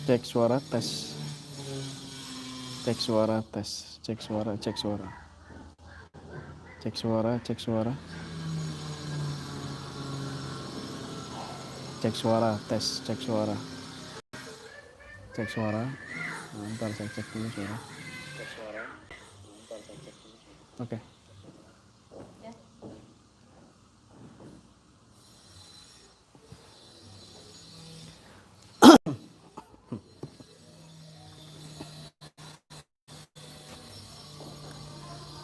Cek suara tes. Cek suara tes. Cek suara, cek suara. Cek suara, cek suara. Cek suara, tes, cek suara. Cek suara. Nah, ntar saya cek dulu suara. Cek suara. Ntar saya cek dulu suara. Oke.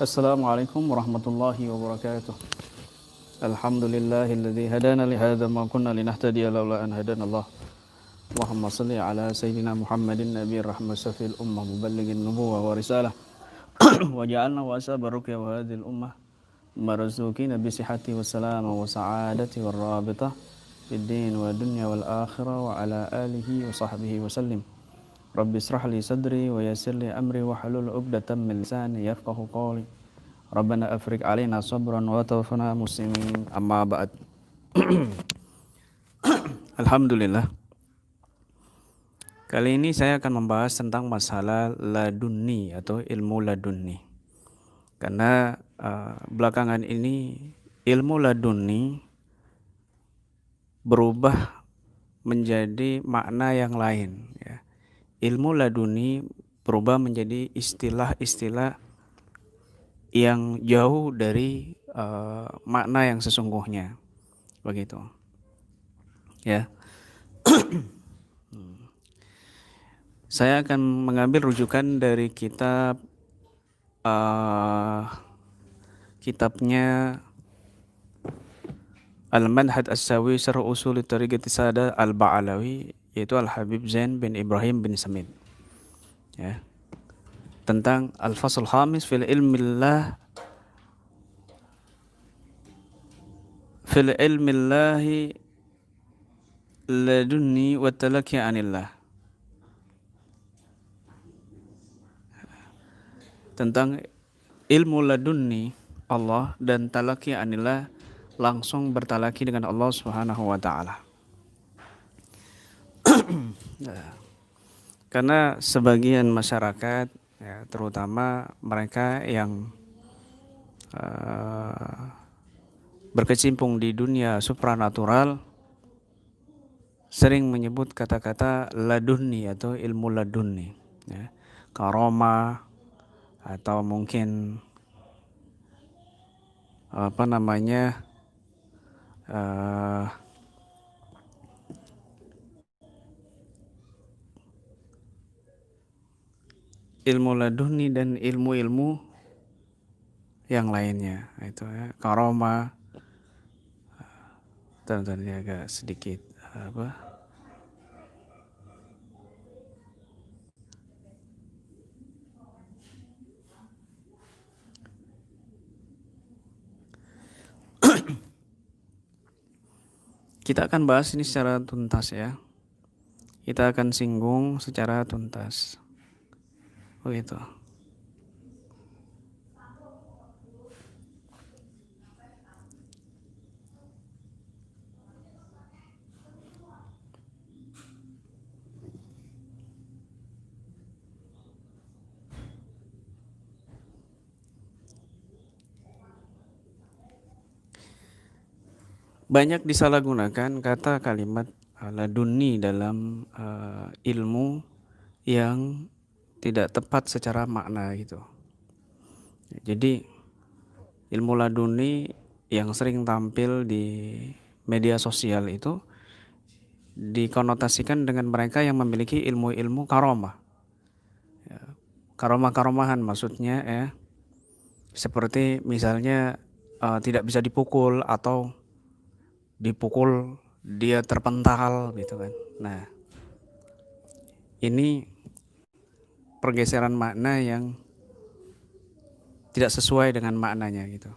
Assalamualaikum warahmatullahi wabarakatuh. Alhamdulillahilladzi hadana li hadza ma kunna linahtadiya laula an hadana Allah. Allahumma salli ala sayyidina Muhammadin nabiyir rahmah safil ummah muballighin nubuwah wa risalah wa ja'alna wa asabaruka wa hadhil ummah marzuqina bi sihhati wa salama wa sa'adati war rabitah fid din wa dunya wal akhirah wa ala alihi wa sahbihi wa sallim. Rabbi israh li sadri wa yassir li amri wa halul 'uqdatam min lisani yafqahu qawli. Rabbana afriq alaina sabran wa tawaffana muslimin. Amma ba'd. Alhamdulillah. Kali ini saya akan membahas tentang masalah ladunni atau ilmu ladunni. Karena belakangan ini ilmu ladunni berubah menjadi makna yang lain, ya. Ilmu laduni berubah menjadi istilah-istilah yang jauh dari makna yang sesungguhnya, begitu, ya. Saya akan mengambil rujukan dari kitabnya Al-Manhaj As-Sawi Syarh Ushul Tariqati Sada Al-Ba'alawi, yaitu Al-Habib Zain bin Ibrahim bin Samit, ya, tentang Al-Fasl Khamis fil ilmillah ladunni wa talaki anillah, tentang ilmu ladunni Allah dan talaki anillah, langsung bertalaki dengan Allah Subhanahu wa taala. Karena sebagian masyarakat, ya, terutama mereka yang berkecimpung di dunia supranatural, sering menyebut kata-kata ladunni atau ilmu ladunni, ya, karomah, atau mungkin ilmu laduni dan ilmu-ilmu yang lainnya, itu, ya, karomah. Tadi agak sedikit kita akan bahas ini secara tuntas, ya. Kita akan singgung secara tuntas, begitu. Banyak disalahgunakan kata kalimat laduni dalam ilmu yang tidak tepat secara makna, gitu. Jadi ilmu laduni yang sering tampil di media sosial itu dikonotasikan dengan mereka yang memiliki ilmu-ilmu karomah, ya, karomah-karomahan maksudnya, ya, seperti misalnya tidak bisa dipukul atau dipukul dia terpental, gitu kan. Nah, ini pergeseran makna yang tidak sesuai dengan maknanya, gitu.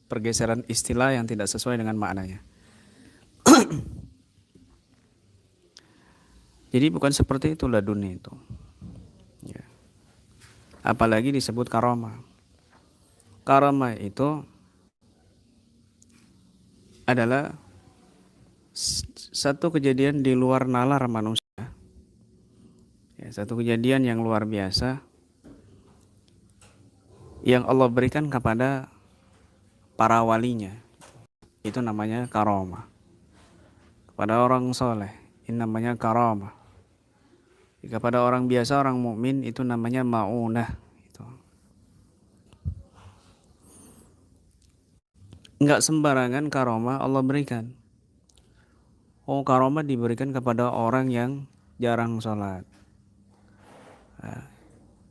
Pergeseran istilah yang tidak sesuai dengan maknanya. Jadi bukan seperti itu laduni itu, ya. Apalagi disebut karomah. Karomah itu adalah satu kejadian di luar nalar manusia Ya, satu kejadian yang luar biasa yang Allah berikan kepada para walinya. Itu namanya karamah. Kepada orang soleh, ini namanya karamah. Kepada orang biasa, orang mukmin, itu namanya ma'unah. Itu. Enggak sembarangan karamah Allah berikan. Oh, karamah diberikan kepada orang yang jarang sholat.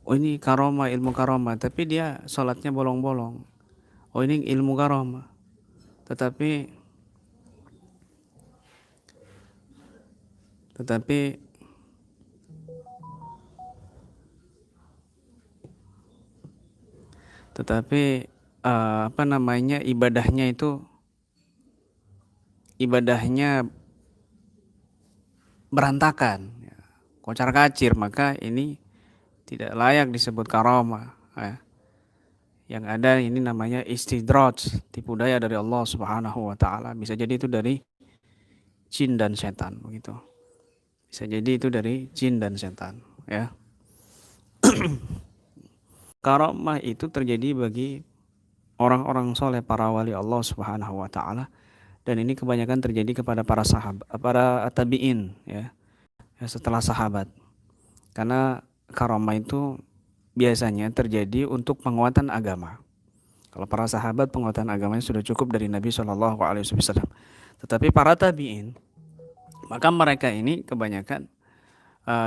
Oh, ini karamah, ilmu karamah, tapi dia sholatnya bolong-bolong. Oh, ini ilmu karamah. Tetapi apa namanya, ibadahnya berantakan, ya, kocar kacir, maka ini tidak layak disebut karamah. Ya. Yang ada ini namanya istidraj, tipu daya dari Allah Subhanahu wa taala. Bisa jadi itu dari jin dan setan, begitu. Bisa jadi itu dari jin dan setan, ya. Karamah itu terjadi bagi orang-orang soleh, para wali Allah Subhanahu wa taala, dan ini kebanyakan terjadi kepada para sahabat, para tabi'in, ya, setelah sahabat. Karena karamah itu biasanya terjadi untuk penguatan agama. Kalau para sahabat penguatan agamanya sudah cukup dari Nabi Shallallahu Alaihi Wasallam. Tetapi para tabi'in, maka mereka ini kebanyakan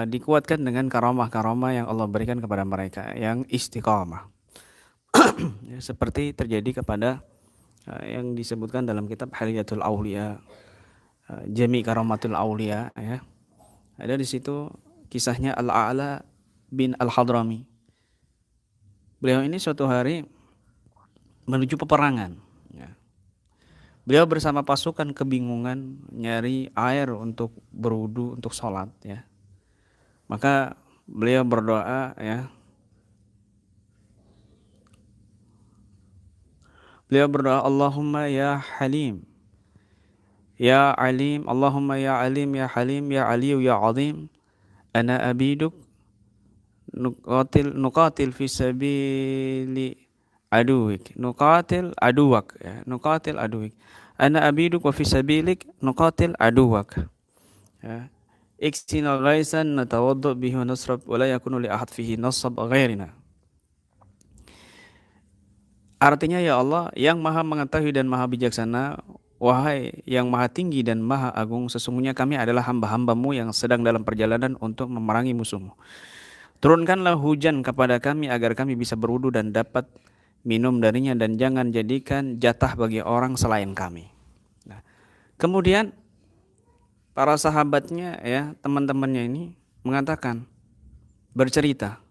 dikuatkan dengan karamah-karamah yang Allah berikan kepada mereka yang istiqamah. Ya, seperti terjadi kepada yang disebutkan dalam kitab Haliyatul Auliya, Jami Karamatul Auliya, ya. Ada di situ kisahnya Al-A'la bin Al-Hadrami. Beliau ini suatu hari menuju peperangan, ya. Beliau bersama pasukan kebingungan nyari air untuk berwudu, untuk sholat, ya. Maka beliau berdoa, ya. Beliau berdoa, Allahumma ya Halim, ya Alim, Allahumma ya Alim, ya Halim, ya Aliyu, ya Azim, ana abiduk nuqatil fi sabili aduwik, nuqatil aduwak, ya. Nuqatil aduwik, ana abiduk wa fi sabilik nuqatil aduwak, ya. Iksina ghaisan natawaddu bihi wa nasrab wa la yakunu li ahad fihi nasab ghairina. Artinya, ya Allah yang maha mengetahui dan maha bijaksana, wahai yang maha tinggi dan maha agung, sesungguhnya kami adalah hamba-hambamu yang sedang dalam perjalanan untuk memerangi musuhmu. Turunkanlah hujan kepada kami agar kami bisa berwudu dan dapat minum darinya, dan jangan jadikan jatah bagi orang selain kami. Nah, kemudian para sahabatnya, ya, teman-temannya ini mengatakan, bercerita,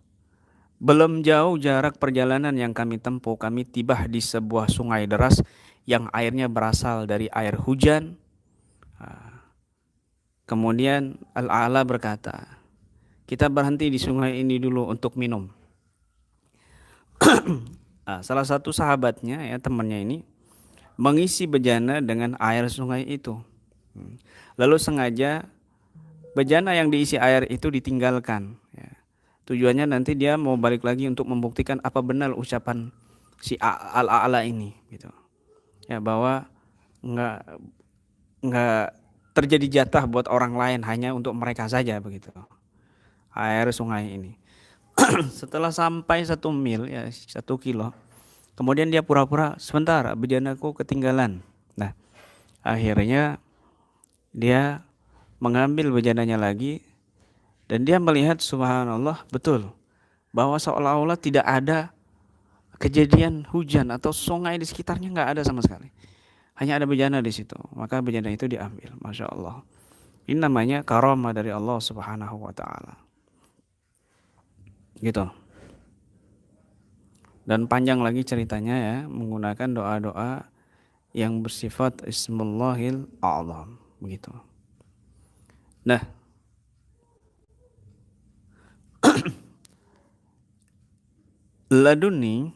belum jauh jarak perjalanan yang kami tempuh, kami tiba di sebuah sungai deras yang airnya berasal dari air hujan. Kemudian Al-A'la berkata, kita berhenti di sungai ini dulu untuk minum. Salah satu sahabatnya, ya, temannya ini mengisi bejana dengan air sungai itu. Lalu sengaja bejana yang diisi air itu ditinggalkan, ya. Tujuannya nanti dia mau balik lagi untuk membuktikan apa benar ucapan si Al-A'la ini, gitu. Ya, bahwa nggak terjadi jatah buat orang lain, hanya untuk mereka saja, begitu. Air sungai ini. Setelah sampai 1 mil, ya, 1 kilo, kemudian dia pura-pura, sebentar, bejanaku ketinggalan. Nah, akhirnya dia mengambil bejananya lagi, dan dia melihat, subhanallah, betul bahwa seolah-olah tidak ada kejadian hujan atau sungai di sekitarnya, nggak ada sama sekali. Hanya ada bejana di situ. Maka bejana itu diambil. Masya Allah. Ini namanya karamah dari Allah Subhanahu wa taala. Gitu. Dan panjang lagi ceritanya, ya, menggunakan doa-doa yang bersifat Ismullahil A'zam, begitu. Nah, laduni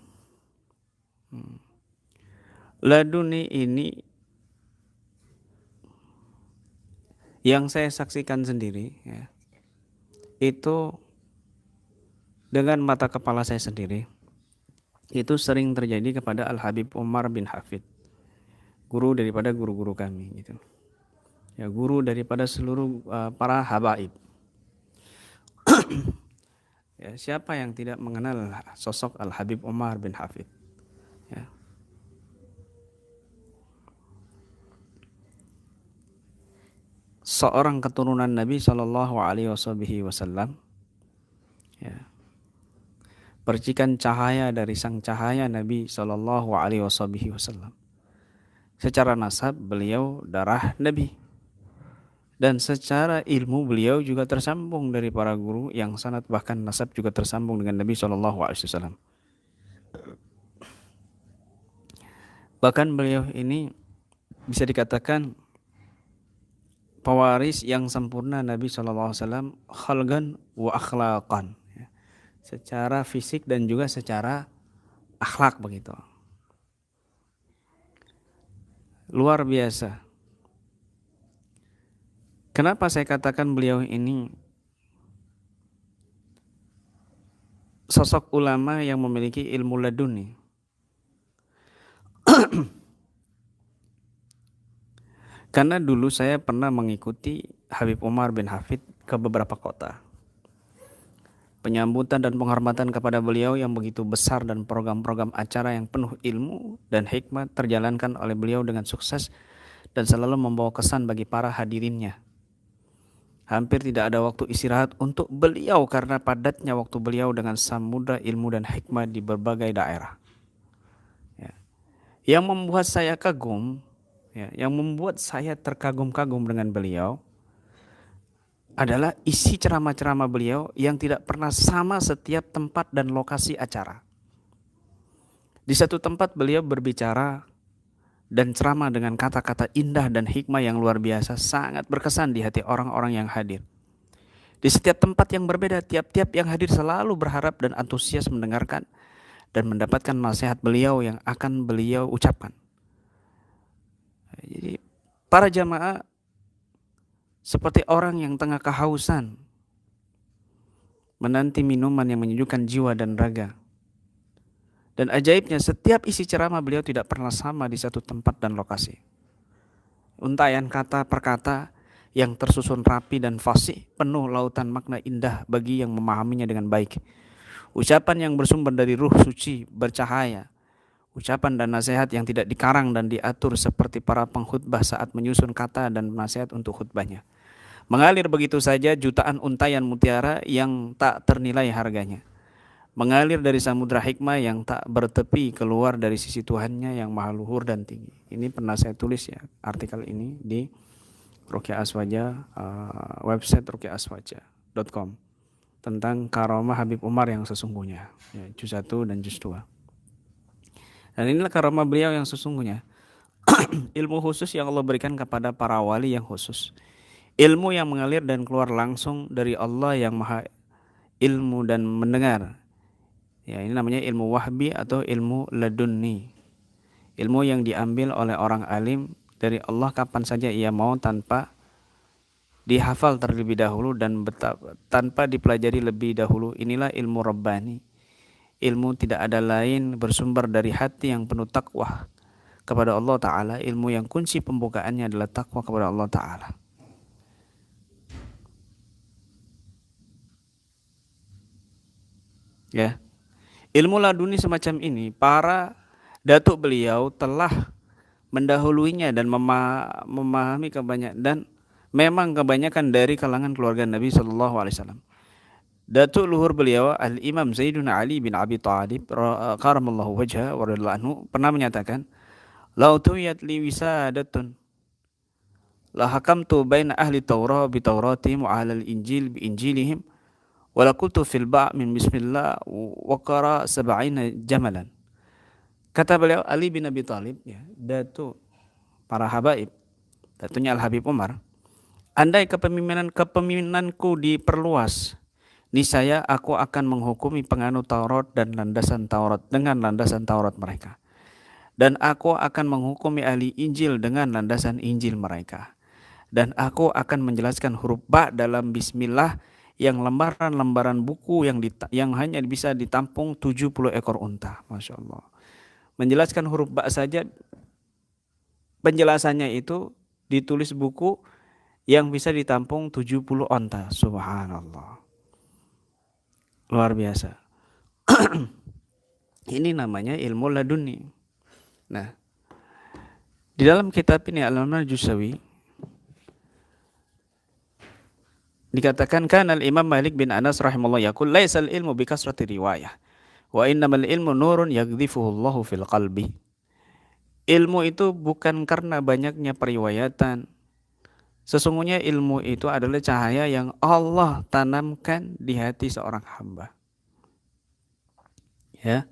ini yang saya saksikan sendiri, ya, itu dengan mata kepala saya sendiri, itu sering terjadi kepada Al-Habib Umar bin Hafid, guru daripada guru-guru kami gitu. Ya, guru daripada seluruh para habaib. Ya, siapa yang tidak mengenal sosok Al-Habib Umar bin Hafid? Ya. Seorang keturunan Nabi Shallallahu Alaihi Wasallam, ya, percikan cahaya dari sang cahaya Nabi Shallallahu Alaihi Wasallam. Secara nasab beliau darah Nabi, dan secara ilmu beliau juga tersambung dari para guru yang sanad, bahkan nasab juga tersambung dengan Nabi Shallallahu Alaihi Wasallam. Bahkan beliau ini bisa dikatakan pewaris yang sempurna Nabi Shallallahu Alaihi Wasallam, khalqan wa akhlaqan, ya, secara fisik dan juga secara akhlak begitu. Luar biasa. Kenapa saya katakan beliau ini sosok ulama yang memiliki ilmu laduni? Karena dulu saya pernah mengikuti Habib Umar bin Hafid ke beberapa kota. Penyambutan dan penghormatan kepada beliau yang begitu besar dan program-program acara yang penuh ilmu dan hikmah terjalankan oleh beliau dengan sukses dan selalu membawa kesan bagi para hadirinnya. Hampir tidak ada waktu istirahat untuk beliau karena padatnya waktu beliau dengan samudra ilmu dan hikmah di berbagai daerah. Ya. Yang membuat saya kagum, ya, yang membuat saya terkagum-kagum dengan beliau adalah isi ceramah-ceramah beliau yang tidak pernah sama setiap tempat dan lokasi acara. Di satu tempat beliau berbicara dan ceramah dengan kata-kata indah dan hikmah yang luar biasa, sangat berkesan di hati orang-orang yang hadir. Di setiap tempat yang berbeda, tiap-tiap yang hadir selalu berharap dan antusias mendengarkan dan mendapatkan nasihat beliau yang akan beliau ucapkan. Jadi para jamaah seperti orang yang tengah kehausan menanti minuman yang menyejukkan jiwa dan raga. Dan ajaibnya setiap isi ceramah beliau tidak pernah sama di satu tempat dan lokasi. Untayan kata per kata yang tersusun rapi dan fasih, penuh lautan makna indah bagi yang memahaminya dengan baik. Ucapan yang bersumber dari ruh suci, bercahaya. Ucapan dan nasihat yang tidak dikarang dan diatur seperti para pengkhutbah saat menyusun kata dan nasihat untuk khutbahnya. Mengalir begitu saja jutaan untayan mutiara yang tak ternilai harganya. Mengalir dari samudra hikmah yang tak bertepi keluar dari sisi Tuhannya yang maha luhur dan tinggi. Ini pernah saya tulis ya, artikel ini di Ruqyah Aswaja, website ruqyahaswaja.com, tentang karomah Habib Umar yang sesungguhnya, ya, juz 1 dan juz 2. Dan inilah karomah beliau yang sesungguhnya. Ilmu khusus yang Allah berikan kepada para wali yang khusus. Ilmu yang mengalir dan keluar langsung dari Allah yang maha ilmu dan mendengar. Ya, ini namanya ilmu wahbi atau ilmu ladunni. Ilmu yang diambil oleh orang alim dari Allah kapan saja ia mau tanpa dihafal terlebih dahulu dan tanpa dipelajari lebih dahulu. Inilah ilmu rabbani. Ilmu tidak ada lain bersumber dari hati yang penuh takwa kepada Allah Ta'ala. Ilmu yang kunci pembukaannya adalah takwa kepada Allah Ta'ala. Ya, ilmu laduni semacam ini para datuk beliau telah mendahuluinya dan memahami kebanyakan, dan memang kebanyakan dari kalangan keluarga Nabi Shallallahu Alaihi Wasallam. Datuk luhur beliau Al-Imam Zaiduna Ali bin Abi Thalib karamallahu wajha wa radhiyallahu anhu pernah menyatakan, "Lau tuyat li wisadatun la hakamtu baina ahli Taurah bi Tauratihim wa ahli Injil bi Injilihim. Wala qultu fil ba' min bismillah wa qara 70 jamalan." Kata beliau Ali bin Abi Thalib, ya, datuk para habaib, datunya Al-Habib Umar, andai kepemimpinanku diperluas, niscaya aku akan menghukumi penganut Taurat dan landasan Taurat dengan landasan Taurat mereka. Dan aku akan menghukumi ahli Injil dengan landasan Injil mereka. Dan aku akan menjelaskan huruf ba dalam bismillah yang lembaran-lembaran buku yang hanya bisa ditampung 70 ekor unta. Masya Allah. Menjelaskan huruf ba saja, penjelasannya itu ditulis buku yang bisa ditampung 70 onta. Subhanallah. Luar biasa. Ini namanya ilmu laduni. Nah, di dalam kitab ini Al-Imam Al-Jusawi dikatakan kan Al-Imam Malik bin Anas rahimahullah yaqul laisal ilmu bi kasrati riwayah wa innamal ilmu nurun yaghdifuhu Allahu fil qalbi. Ilmu itu bukan karena banyaknya periwayatan. Sesungguhnya ilmu itu adalah cahaya yang Allah tanamkan di hati seorang hamba. Ya.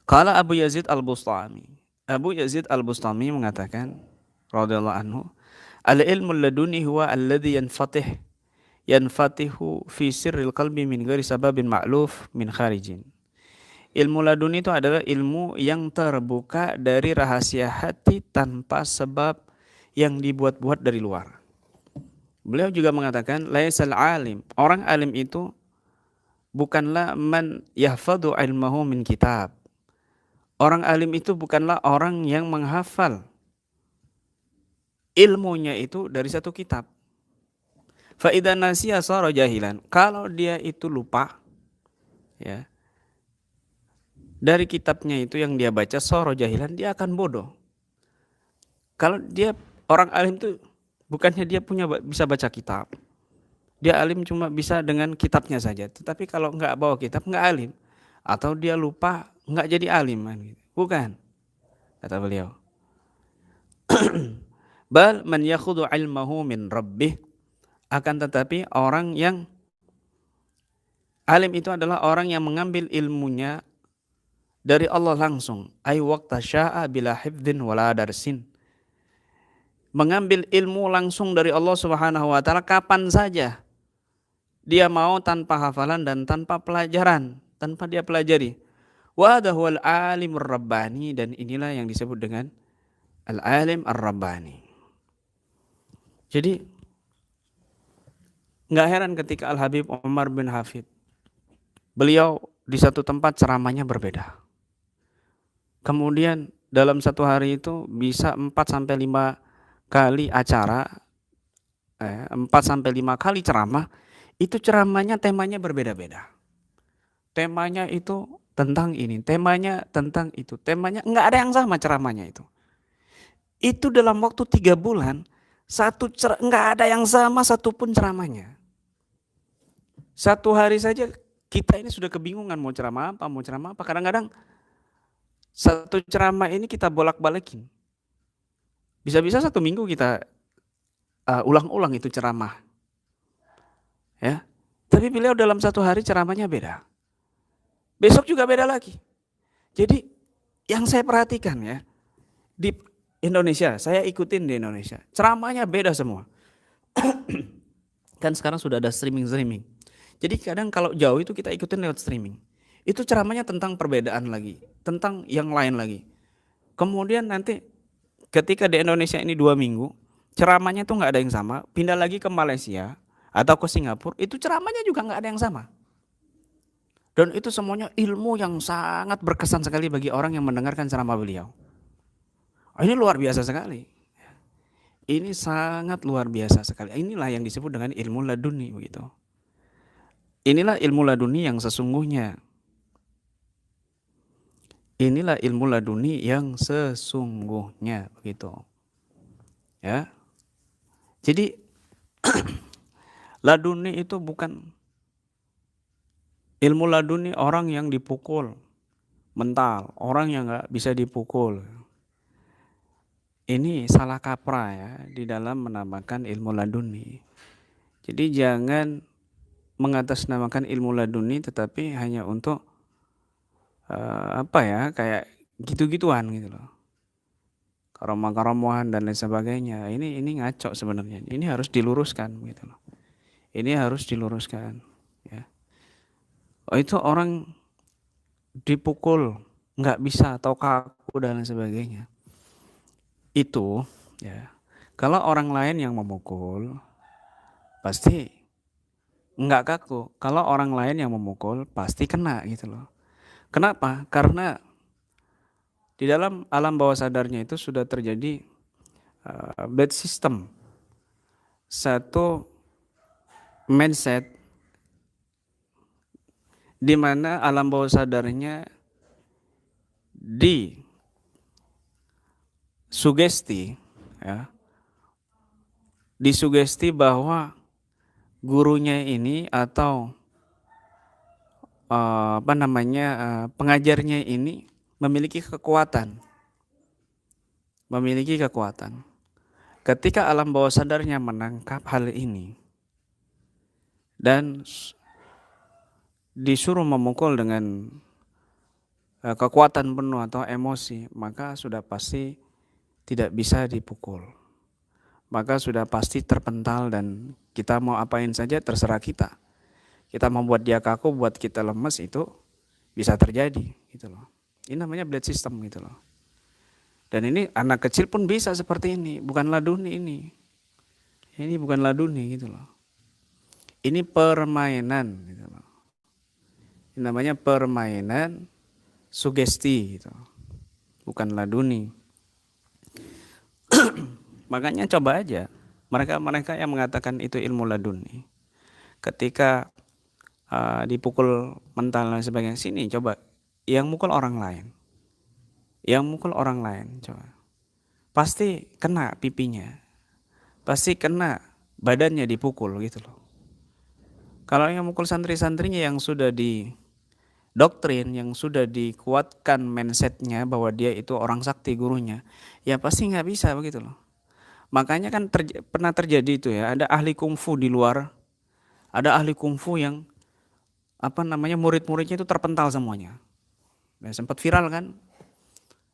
Qala Abu Yazid Al-Bustami. Abu Yazid Al-Bustami mengatakan radhiyallahu anhu, al-ilmu laduni huwa alladhi yanfatihu fi sirril qalbi min ghairi sababin ma'luf min kharijin. Ilmu laduni itu adalah ilmu yang terbuka dari rahasia hati tanpa sebab yang dibuat-buat dari luar. Beliau juga mengatakan laisal alim, orang alim itu bukanlah man yahfadhu ilmahu min kitab. Orang alim itu bukanlah orang yang menghafal ilmunya itu dari satu kitab. Fa idza nasiya sara jahilan. Kalau dia itu lupa, ya, dari kitabnya itu yang dia baca sara jahilan, dia akan bodoh. Kalau dia orang alim itu bukannya dia bisa baca kitab. Dia alim cuma bisa dengan kitabnya saja. Tetapi kalau nggak bawa kitab nggak alim. Atau dia lupa nggak jadi alim. Bukan. Kata beliau. Bal man yakhudhu ilmahu min rabbih. Akan tetapi orang yang alim itu adalah orang yang mengambil ilmunya dari Allah langsung. Ay waqta sya'a bila hifdhin wala darsin. Mengambil ilmu langsung dari Allah Subhanahu wa taala kapan saja dia mau, tanpa hafalan dan tanpa pelajaran, tanpa dia pelajari. Wa hadha huwal alimur rabbani, dan inilah yang disebut dengan al-alim ar-rabbani. Jadi enggak heran ketika Al-Habib Umar bin Hafid, beliau di satu tempat ceramahnya berbeda. Kemudian dalam satu hari itu bisa 4 sampai 5 kali acara, 4 sampai 5 kali ceramah, itu ceramahnya temanya berbeda-beda. Temanya itu tentang ini, temanya tentang itu, temanya enggak ada yang sama ceramahnya itu. Itu dalam waktu 3 bulan, enggak ada yang sama satupun ceramahnya. Satu hari saja kita ini sudah kebingungan mau ceramah apa. Kadang-kadang satu ceramah ini kita bolak-balikin. Bisa-bisa 1 minggu kita ulang-ulang itu ceramah. Ya. Tapi beliau dalam 1 hari ceramahnya beda. Besok juga beda lagi. Jadi yang saya perhatikan ya, di Indonesia, saya ikutin di Indonesia, ceramahnya beda semua. Kan sekarang sudah ada streaming. Jadi kadang kalau jauh itu kita ikutin lewat streaming. Itu ceramahnya tentang perbedaan lagi, tentang yang lain lagi. Kemudian nanti ketika di Indonesia ini 2 minggu, ceramahnya tuh nggak ada yang sama. Pindah lagi ke Malaysia atau ke Singapura, itu ceramahnya juga nggak ada yang sama. Dan itu semuanya ilmu yang sangat berkesan sekali bagi orang yang mendengarkan ceramah beliau. Ini luar biasa sekali. Ini sangat luar biasa sekali. Inilah yang disebut dengan ilmu laduni begitu. Inilah ilmu laduni yang sesungguhnya. Inilah ilmu laduni yang sesungguhnya begitu. Ya. Jadi laduni itu bukan ilmu laduni orang yang dipukul mental, orang yang nggak bisa dipukul. Ini salah kaprah ya di dalam menamakan ilmu laduni. Jadi jangan mengatasnamakan ilmu laduni tetapi hanya untuk kayak gitu-gituan gitu loh. Karomah-karomohan dan lain sebagainya. Ini ngaco sebenarnya. Ini harus diluruskan gitu loh. Ini harus diluruskan ya. Itu orang dipukul nggak bisa atau kaku dan lain sebagainya. Itu ya, kalau orang lain yang memukul pasti nggak kaku. Kalau orang lain yang memukul pasti kena gitu loh. Kenapa? Karena di dalam alam bawah sadarnya itu sudah terjadi bad system, satu mindset di mana alam bawah sadarnya disugesti, ya, disugesti bahwa gurunya ini atau pengajarnya ini memiliki kekuatan, memiliki kekuatan. Ketika alam bawah sadarnya menangkap hal ini dan disuruh memukul dengan kekuatan penuh atau emosi, maka sudah pasti tidak bisa dipukul. Maka sudah pasti terpental dan kita mau apain saja terserah kita. Kita membuat dia kaku, buat kita lemes, itu bisa terjadi gitu loh. Ini namanya blade system gitu loh. Dan ini anak kecil pun bisa seperti ini, bukan laduni ini. Ini bukan laduni gitu loh. Ini permainan gitu loh. Ini namanya permainan sugesti gitu. Bukan laduni. Makanya coba aja mereka yang mengatakan itu ilmu laduni, ketika dipukul mental dan sebagainya, sini coba yang mukul orang lain, coba pasti kena pipinya, pasti kena badannya dipukul gitu loh. Kalau yang mukul santri-santrinya yang sudah di doktrin, yang sudah dikuatkan mindsetnya bahwa dia itu orang sakti gurunya, ya pasti nggak bisa begitu loh. Makanya kan pernah terjadi itu ya, ada ahli kungfu di luar, ada ahli kungfu yang murid-muridnya itu terpental semuanya. Ya, sempat viral kan.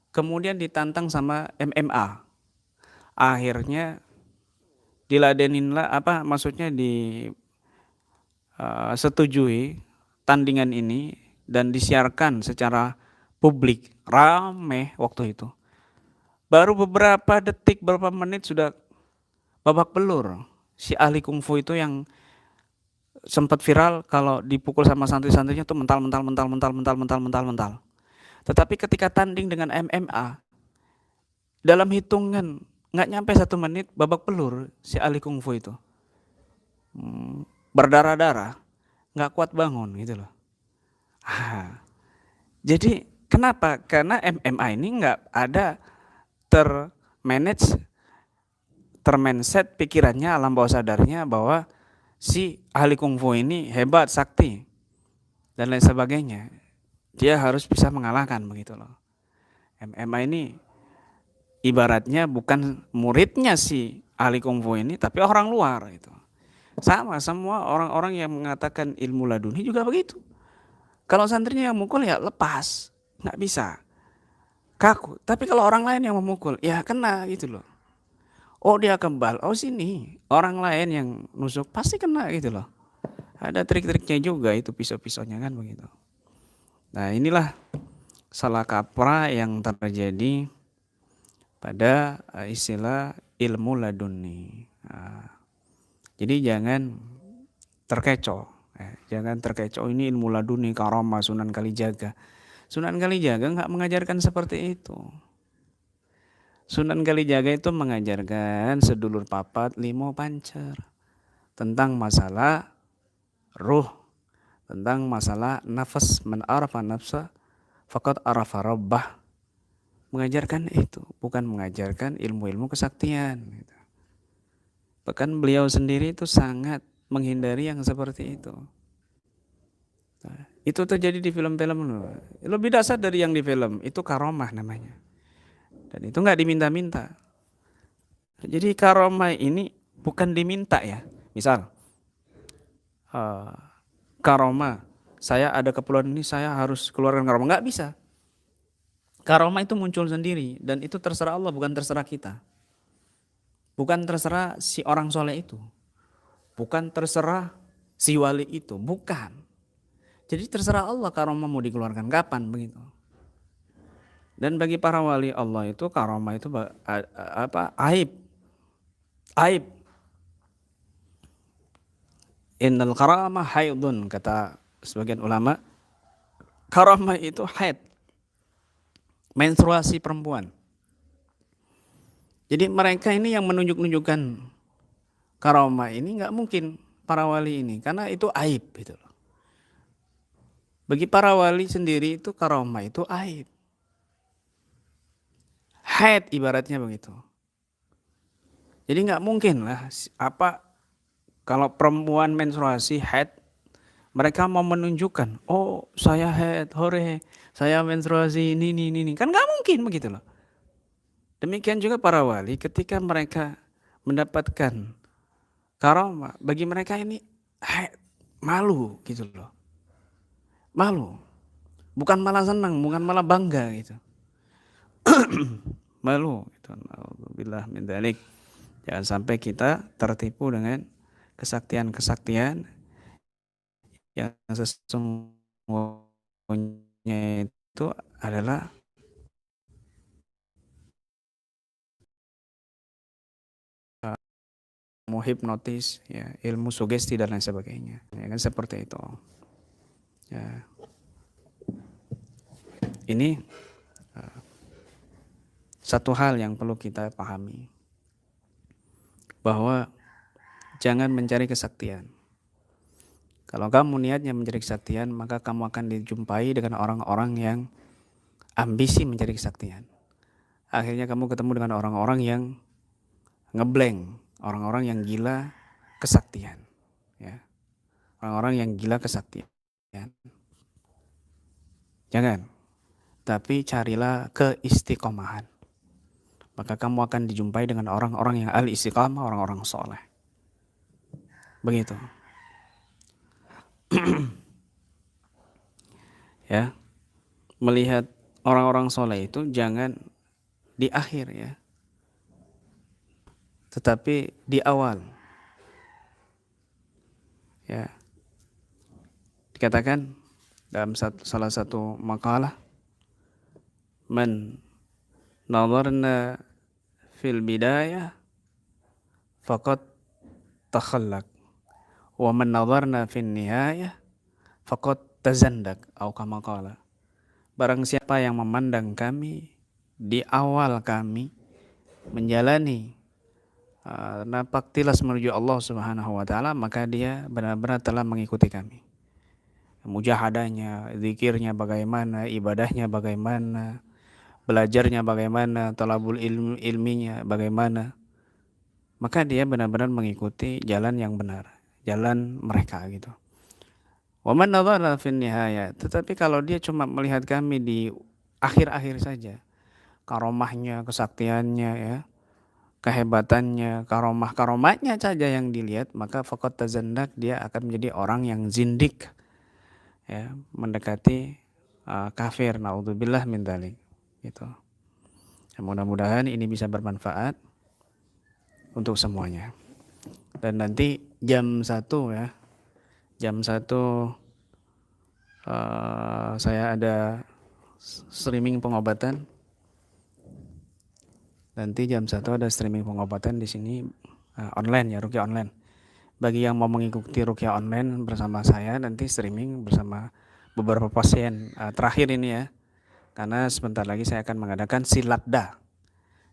Kemudian ditantang sama MMA. Akhirnya diladenin lah, setujui tandingan ini dan disiarkan secara publik, rame waktu itu. Baru beberapa detik, beberapa menit sudah babak belur. Si ahli kungfu itu yang sempat viral kalau dipukul sama santri-santrinya tuh mental. Tetapi ketika tanding dengan MMA, dalam hitungan nggak nyampe 1 menit babak belur si ahli kungfu itu, berdarah-darah, nggak kuat bangun gitu loh. Jadi kenapa? Karena MMA ini nggak ada termindset pikirannya, alam bawah sadarnya bahwa si ahli kungfu ini hebat, sakti, dan lain sebagainya. Dia harus bisa mengalahkan begitu loh. MMA ini ibaratnya bukan muridnya si ahli kungfu ini, tapi orang luar itu. Sama semua orang-orang yang mengatakan ilmu laduni juga begitu. Kalau santrinya yang mukul ya lepas, nggak bisa, kaku. Tapi kalau orang lain yang memukul, ya kena gitu loh. Oh dia kebal, oh sini orang lain yang nusuk pasti kena gitu loh. Ada trik-triknya juga itu, pisau-pisaunya kan begitu. Nah inilah salah kaprah yang terjadi pada istilah ilmu laduni. Jadi jangan terkecoh, jangan terkecoh ini ilmu laduni, karamah, Sunan Kalijaga. Sunan Kalijaga nggak mengajarkan seperti itu. Sunan Kalijaga itu mengajarkan sedulur papat limo pancer, tentang masalah ruh, tentang masalah nafas, man arafa nafsa faqad arafa rabbah. Mengajarkan itu, bukan mengajarkan ilmu-ilmu kesaktian. Bahkan beliau sendiri itu sangat menghindari yang seperti itu. Nah, itu terjadi di film-film. Lebih dasar dari yang di film, itu karomah namanya. Dan itu nggak diminta-minta. Jadi karomah ini bukan diminta ya. Misal, karomah, saya ada keperluan ini, saya harus keluarkan karomah. Nggak bisa. Karomah itu muncul sendiri dan itu terserah Allah, bukan terserah kita. Bukan terserah si orang soleh itu, bukan terserah si wali itu, bukan. Jadi terserah Allah karomah mau dikeluarkan kapan begitu. Dan bagi para wali Allah itu karomah itu aib. Innal karamah haidun, kata sebagian ulama. Karamah itu haid, menstruasi perempuan. Jadi mereka ini yang menunjuk-nunjukkan karamah ini nggak mungkin para wali ini, karena itu aib gitu loh. Bagi para wali sendiri itu karamah itu aib. Haid ibaratnya begitu. Jadi nggak mungkin lah apa kalau perempuan menstruasi haid, mereka mau menunjukkan, oh saya haid, hore, saya menstruasi ini. Kan nggak mungkin begitu loh. Demikian juga para wali ketika mereka mendapatkan karamah, bagi mereka ini haid, malu gitu loh. Malu. Bukan malah senang, bukan malah bangga gitu. Malu gitu. Alhamdulillah min dzalik. Jangan sampai kita tertipu dengan kesaktian-kesaktian yang sesungguhnya itu adalah ilmu hipnotis, ya, ilmu sugesti dan lain sebagainya. Ya kan seperti itu. Ya. Ini satu hal yang perlu kita pahami, bahwa jangan mencari kesaktian. Kalau kamu niatnya mencari kesaktian, maka kamu akan dijumpai dengan orang-orang yang ambisi mencari kesaktian. Akhirnya kamu ketemu dengan orang-orang yang ngeblank, orang-orang yang gila kesaktian, ya. Orang-orang yang gila kesaktian. Jangan, tapi carilah keistiqomahan. Maka kamu akan dijumpai dengan orang-orang yang al-istiqamah, orang-orang soleh. Begitu. Ya, melihat orang-orang soleh itu jangan di akhir ya, tetapi di awal. Ya, dikatakan dalam salah satu makalah, man nadarna fil bidayah faqad takhallaq wa man nadarna fil nihayah faqad tazandak, atau kama qala. Barang siapa yang memandang kami di awal kami menjalani napak tilas menuju Allah Subhanahu wa taala, maka dia benar-benar telah mengikuti kami. Mujahadahnya, zikirnya bagaimana, ibadahnya bagaimana, belajarnya bagaimana, talabul ilminya bagaimana, maka dia benar-benar mengikuti jalan yang benar, jalan mereka gitu. Wa man nadhara fin nihayah, tetapi kalau dia cuma melihat kami di akhir-akhir saja, karomahnya, kesaktiannya ya, kehebatannya, karomahnya saja yang dilihat, maka faqad tazandak, dia akan menjadi orang yang zindik, ya, mendekati kafir, naudzubillah min dzalik gitu. Ya, mudah-mudahan ini bisa bermanfaat untuk semuanya. Dan nanti jam 1 ya, jam 1 saya ada streaming pengobatan. Nanti jam 1 ada streaming pengobatan di sini, online ya, ruqyah online. Bagi yang mau mengikuti ruqyah online bersama saya, nanti streaming bersama beberapa pasien terakhir ini ya. Karena sebentar lagi saya akan mengadakan silatda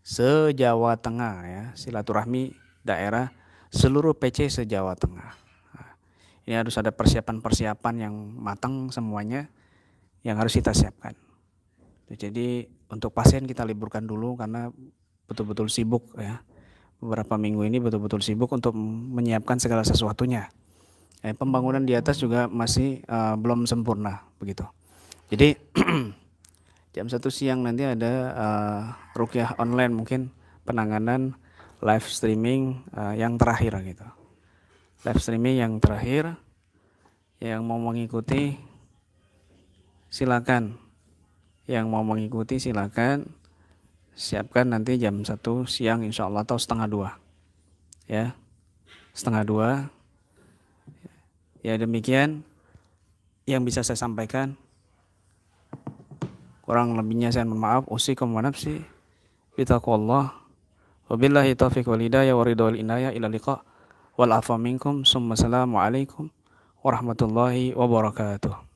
se-Jawa Tengah ya, silaturahmi daerah seluruh PC se-Jawa Tengah. Ini harus ada persiapan-persiapan yang matang semuanya yang harus kita siapkan. Jadi untuk pasien kita liburkan dulu karena betul-betul sibuk ya. Beberapa minggu ini betul-betul sibuk untuk menyiapkan segala sesuatunya. Pembangunan di atas juga masih belum sempurna begitu. Jadi jam 1 siang nanti ada ruqyah online, mungkin penanganan live streaming yang terakhir gitu. Live streaming yang terakhir, yang mau mengikuti silakan. Yang mau mengikuti silakan, siapkan nanti jam 1 siang insya Allah atau setengah 2 ya, setengah 2 ya. Demikian yang bisa saya sampaikan, kurang lebihnya saya mohon maaf. Usikum wa nafsi bitaqwallah, wabillahi taufiq wal hidayah wa ridha wal inayah, ila liqa. wal afa minkum. Assalamualaikum warahmatullahi wabarakatuh.